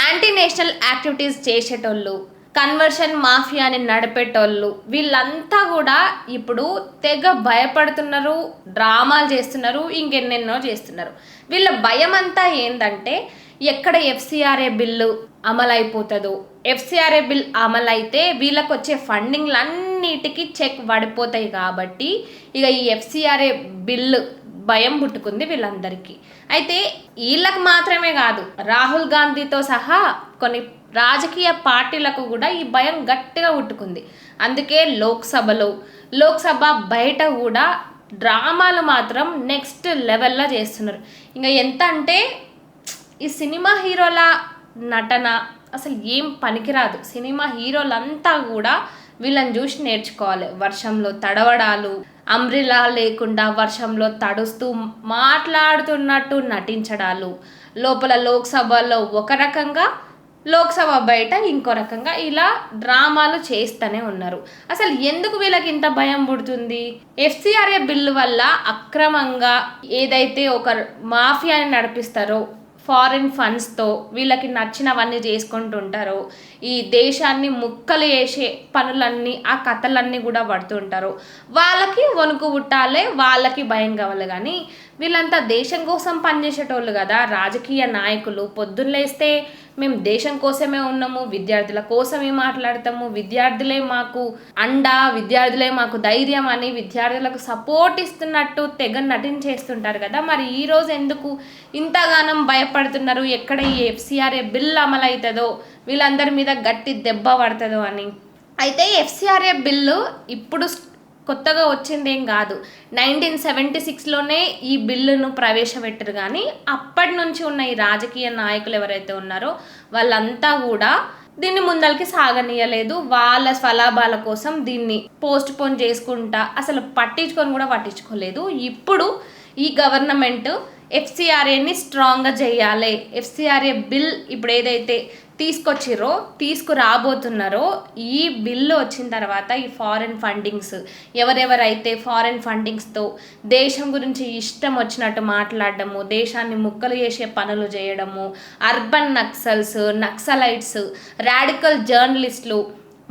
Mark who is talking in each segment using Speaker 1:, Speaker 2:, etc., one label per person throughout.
Speaker 1: Anti national activities చేసేటోళ్ళు, conversion మాఫియాని నడిపేటోళ్ళు వీళ్ళంతా కూడా ఇప్పుడు తెగ భయపడుతున్నారు, డ్రామాలు చేస్తున్నారు, ఇంకెన్నెన్నో చేస్తున్నారు. వీళ్ళ భయం అంతా ఏంటంటే ఎక్కడ ఎఫ్సిఆర్ఏ బిల్లు అమలైపోతుందో, ఎఫ్సిఆర్ఏ బిల్ అమలైతే వీళ్ళకి వచ్చే ఫండింగ్లన్నిటికీ చెక్ పడిపోతాయి కాబట్టి ఇక ఈ ఎఫ్సిఆర్ఏ బిల్లు భయం పుట్టుకుంది వీళ్ళందరికీ. అయితే వీళ్ళకి మాత్రమే కాదు, రాహుల్ గాంధీతో సహా కొన్ని రాజకీయ పార్టీలకు కూడా ఈ భయం గట్టిగా పుట్టుకుంది. అందుకే లోక్సభ బయట కూడా డ్రామాలు మాత్రం నెక్స్ట్ లెవెల్లో చేస్తున్నారు. ఇంకా ఎంత అంటే ఈ సినిమా హీరోల నటన అసలు ఏం పనికిరాదు. సినిమా హీరోలంతా కూడా వీళ్ళని చూసి నేర్చుకోవాలి. వర్షంలో తడవడాలు, అంబ్రిలా లేకుండా వర్షంలో తడుస్తూ మాట్లాడుతున్నట్టు నటించడాలు, లోపల లోక్సభలో ఒక రకంగా, లోక్సభ బయట ఇంకో రకంగా ఇలా డ్రామాలు చేస్తూనే ఉన్నారు. అసలు ఎందుకు వీళ్ళకి ఇంత భయం పుడుతుంది? ఎఫ్సిఆర్ఏ బిల్లు వల్ల అక్రమంగా ఏదైతే ఒక మాఫియాని నడిపిస్తారో, ఫారిన్ ఫండ్స్తో వీళ్ళకి నచ్చినవన్నీ చేసుకుంటుంటారో, ఈ దేశాన్ని ముక్కలు వేసే పనులన్నీ, ఆ కథలన్నీ కూడా పడుతుంటారు. వాళ్ళకి వణుకు పుట్టాలే, వాళ్ళకి భయం కావాలి. కానీ వీళ్ళంతా దేశం కోసం పనిచేసేటోళ్ళు కదా, రాజకీయ నాయకులు. పొద్దున్నేస్తే మేము దేశం కోసమే ఉన్నాము, విద్యార్థుల కోసమే మాట్లాడతాము, విద్యార్థులే మాకు అండ, విద్యార్థులే మాకు ధైర్యం అని విద్యార్థులకు సపోర్ట్ ఇస్తున్నట్టు తెగ నటించేస్తుంటారు కదా. మరి ఈరోజు ఎందుకు ఇంతగానం భయపడుతున్నారు? ఎక్కడ ఈ ఎఫ్సిఆర్ఏ బిల్ అమలవుతుందో, వీళ్ళందరి మీద గట్టి దెబ్బ పడుతుందో అని. అయితే ఎఫ్సిఆర్ఏ బిల్లు ఇప్పుడు కొత్తగా వచ్చిందేం కాదు. 1976లోనే ఈ బిల్లును ప్రవేశపెట్టారు. కానీ అప్పటి నుంచి ఉన్న ఈ రాజకీయ నాయకులు ఎవరైతే ఉన్నారో వాళ్ళంతా కూడా దీన్ని ముందరికి సాగనీయలేదు. వాళ్ళ స్వలాభాల కోసం దీన్ని పోస్ట్ పోన్ చేసుకుంటా అసలు పట్టించుకోలేదు. ఇప్పుడు ఈ గవర్నమెంట్ ఎఫ్సిఆర్ఏని స్ట్రాంగ్గా చేయాలి, ఎఫ్సిఆర్ఏ బిల్ ఇప్పుడు ఏదైతే తీసుకురాబోతున్నారో, ఈ బిల్లు వచ్చిన తర్వాత ఈ ఫారెన్ ఫండింగ్స్ ఎవరెవరైతే ఫారెన్ ఫండింగ్స్తో దేశం గురించి ఇష్టం వచ్చినట్టు మాట్లాడడము, దేశాన్ని ముక్కలు చేసే పనులు చేయడము, అర్బన్ నక్సలైట్స్, రాడికల్ జర్నలిస్టులు,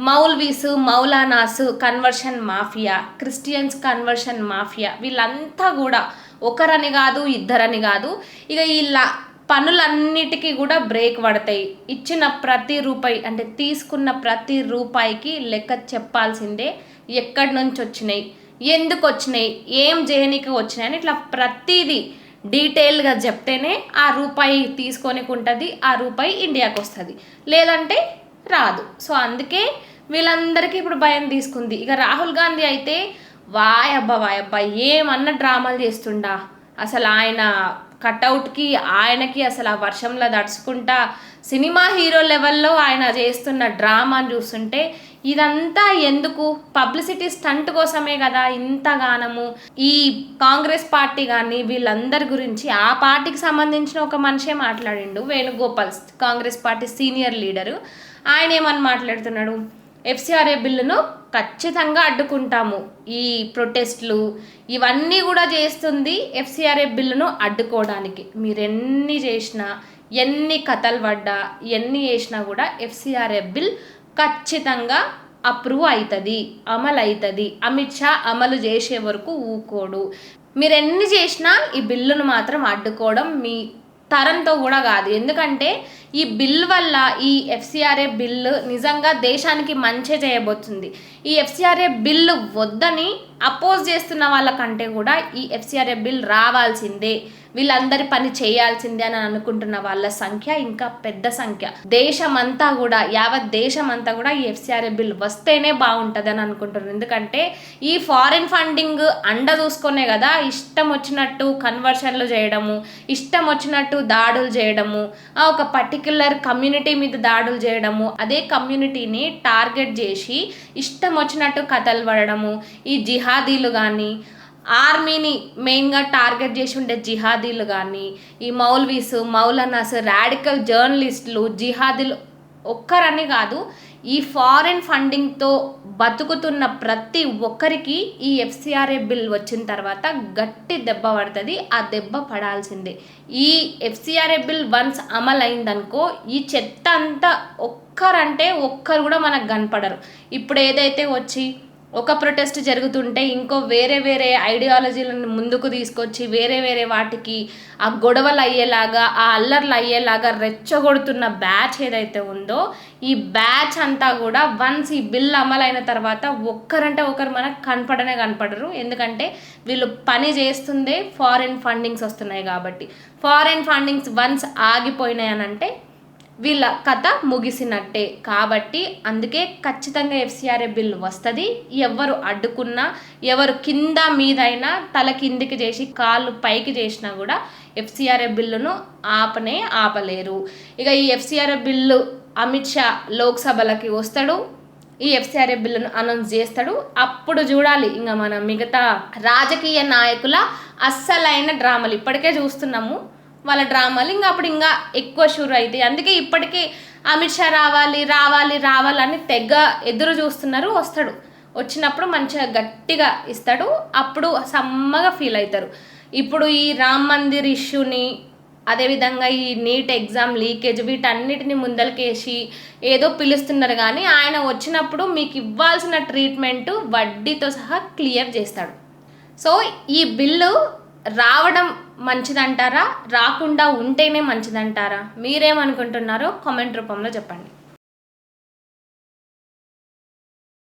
Speaker 1: maulvis, maulanas, conversion mafia, Christians conversion mafia, వీళ్ళంతా కూడా ఒకరని కాదు, ఇద్దరని కాదు, ఇక ఇలా పనులన్నిటికీ కూడా బ్రేక్ పడతాయి. ఇచ్చిన ప్రతి రూపాయి అంటే తీసుకున్న ప్రతి రూపాయికి లెక్క చెప్పాల్సిందే. ఎక్కడి నుంచి వచ్చినాయి, ఎందుకు వచ్చినాయి, ఏం చేయనీకి వచ్చినాయి అని ఇట్లా ప్రతిదీ డీటెయిల్గా చెప్తేనే ఆ రూపాయి తీసుకొనికి ఉంటుంది, ఆ రూపాయి ఇండియాకి వస్తుంది, లేదంటే రాదు. సో అందుకే వీళ్ళందరికీ ఇప్పుడు భయం తీసుకుంది. ఇక రాహుల్ గాంధీ అయితే వాయబ్బా ఏమన్నా డ్రామాలు చేస్తుండా. అసలు ఆయన కటౌట్కి ఆయనకి అసలు ఆ వర్షంలో దడుచుకుంటా సినిమా హీరో లెవెల్లో ఆయన చేస్తున్న డ్రామాని చూస్తుంటే ఇదంతా ఎందుకు? పబ్లిసిటీ స్టంట్ కోసమే కదా ఇంతగానము. ఈ కాంగ్రెస్ పార్టీ కానీ వీళ్ళందరి గురించి ఆ పార్టీకి సంబంధించిన ఒక మనిషే మాట్లాడిండు, Venugopal, Congress party senior leader. ఆయన ఏమని మాట్లాడుతున్నాడు? ఎఫ్సిఆర్ఏ బిల్లును ఖచ్చితంగా అడ్డుకుంటాము, ఈ ప్రొటెస్ట్లు ఇవన్నీ కూడా చేస్తుంది ఎఫ్సిఆర్ఏ బిల్లును అడ్డుకోవడానికి. మీరు ఎన్ని చేసినా, ఎన్ని కథలు పడ్డా, ఎన్ని చేసినా కూడా ఎఫ్సిఆర్ఏ బిల్ ఖచ్చితంగా అప్రూవ్ అవుతుంది, అమలు అవుతుంది. అమిత్ షా అమలు చేసే వరకు ఊకోడు. మీరు ఎన్ని చేసినా ఈ బిల్లును మాత్రం అడ్డుకోవడం మీ తరంతో కూడా కాదు. ఎందుకంటే ఈ బిల్ వల్ల, ఈ ఎఫ్సిఆర్ఏ బిల్లు నిజంగా దేశానికి మంచి చేయబోతుంది. ఈ ఎఫ్సిఆర్ఏ బిల్లు వద్దని అపోజ్ చేస్తున్న వాళ్ళకంటే కూడా ఈ ఎఫ్సిఆర్ఏ బిల్ రావాల్సిందే, వీళ్ళందరి పని చేయాల్సిందే అని అనుకుంటున్న వాళ్ళ సంఖ్య ఇంకా పెద్ద సంఖ్య. దేశమంతా కూడా, యావత్ దేశమంతా కూడా ఈ ఎఫ్సిఆర్ఏ బిల్ వస్తేనే బాగుంటుంది అని అనుకుంటున్నారు. ఎందుకంటే ఈ ఫారిన్ ఫండింగ్ అండ చూసుకునే కదా ఇష్టం వచ్చినట్టు కన్వర్షన్లు చేయడము, ఇష్టం వచ్చినట్టు దాడులు చేయడము, ఒక పర్టిక్యులర్ కమ్యూనిటీ మీద దాడులు చేయడము, అదే కమ్యూనిటీని టార్గెట్ చేసి ఇష్టం వచ్చినట్టు కథలు పడడము. ఈ జిహాదీలు కానీ, ఆర్మీని మెయిన్గా టార్గెట్ చేసి ఉండే జిహాదీలు కానీ, ఈ మౌల్వీస్, మౌలానాస్, రాడికల్ జర్నలిస్టులు, జిహాదీలు ఒక్కరని కాదు, ఈ ఫారెన్ ఫండింగ్తో బతుకుతున్న ప్రతి ఒక్కరికి ఈ ఎఫ్సిఆర్ఏ బిల్ వచ్చిన తర్వాత గట్టి దెబ్బ పడుతుంది. ఆ దెబ్బ పడాల్సిందే. ఈ ఎఫ్సిఆర్ఏ బిల్ వన్స్ అమలు అయిందనుకో ఈ చెత్త అంతా ఒక్కరు కూడా మనకు కనపడరు. ఇప్పుడు ఏదైతే వచ్చి ఒక ప్రొటెస్ట్ జరుగుతుంటే ఇంకో వేరే ఐడియాలజీలను ముందుకు తీసుకొచ్చి వేరే వాటికి ఆ గొడవలు అయ్యేలాగా ఆ అల్లర్లు అయ్యేలాగా రెచ్చగొడుతున్న బ్యాచ్ ఏదైతే ఉందో ఈ బ్యాచ్ అంతా కూడా వన్స్ ఈ బిల్ అమలైన తర్వాత ఒకరు మనకు కనపడరు. ఎందుకంటే వీళ్ళు పని చేస్తుందే ఫారిన్ ఫండింగ్స్ వస్తున్నాయి కాబట్టి. ఫారిన్ ఫండింగ్స్ వన్స్ ఆగిపోయినాయి అని అంటే వీళ్ళ కథ ముగిసినట్టే. కాబట్టి అందుకే ఖచ్చితంగా ఎఫ్సిఆర్ఏ బిల్ వస్తుంది. ఎవరు అడ్డుకున్నా ఎవరు కింద మీదైనా తల కిందికి చేసి కాళ్ళు పైకి చేసినా కూడా ఎఫ్సిఆర్ఏ బిల్లును ఆపలేరు. ఇక ఈ ఎఫ్సిఆర్ఏ బిల్లు అమిత్ షా లోక్సభలకి వస్తాడు. ఈ ఎఫ్సిఆర్ఏ బిల్లును అనౌన్స్ చేస్తాడు. అప్పుడు చూడాలి ఇంకా మనం మిగతా రాజకీయ నాయకుల అస్సలైన డ్రామాలు. ఇప్పటికే చూస్తున్నాము వాళ్ళ డ్రామాలు. అప్పుడు ఇంకా ఎక్కువ షూర్ అవుతాయి. అందుకే ఇప్పటికీ అమిత్ షా రావాలని తెగ ఎదురు చూస్తున్నారు. వస్తాడు. వచ్చినప్పుడు మంచిగా గట్టిగా ఇస్తాడు. అప్పుడు సమ్మగా ఫీల్ అవుతారు. ఇప్పుడు ఈ రామ్ మందిర్ ఇష్యూని అదేవిధంగా ఈ నీట్ ఎగ్జామ్ లీకేజ్ వీటన్నిటిని ముందలకేసి ఏదో పిలుస్తున్నారు. కానీ ఆయన వచ్చినప్పుడు మీకు ఇవ్వాల్సిన ట్రీట్మెంటు వడ్డీతో సహా క్లియర్ చేస్తాడు. సో ఈ బిల్లు రావడం మంచిదంటారా, రాకుండా ఉంటేనే మంచిదంటారా? మీరేమనుకుంటున్నారో కామెంట్ రూపంలో చెప్పండి.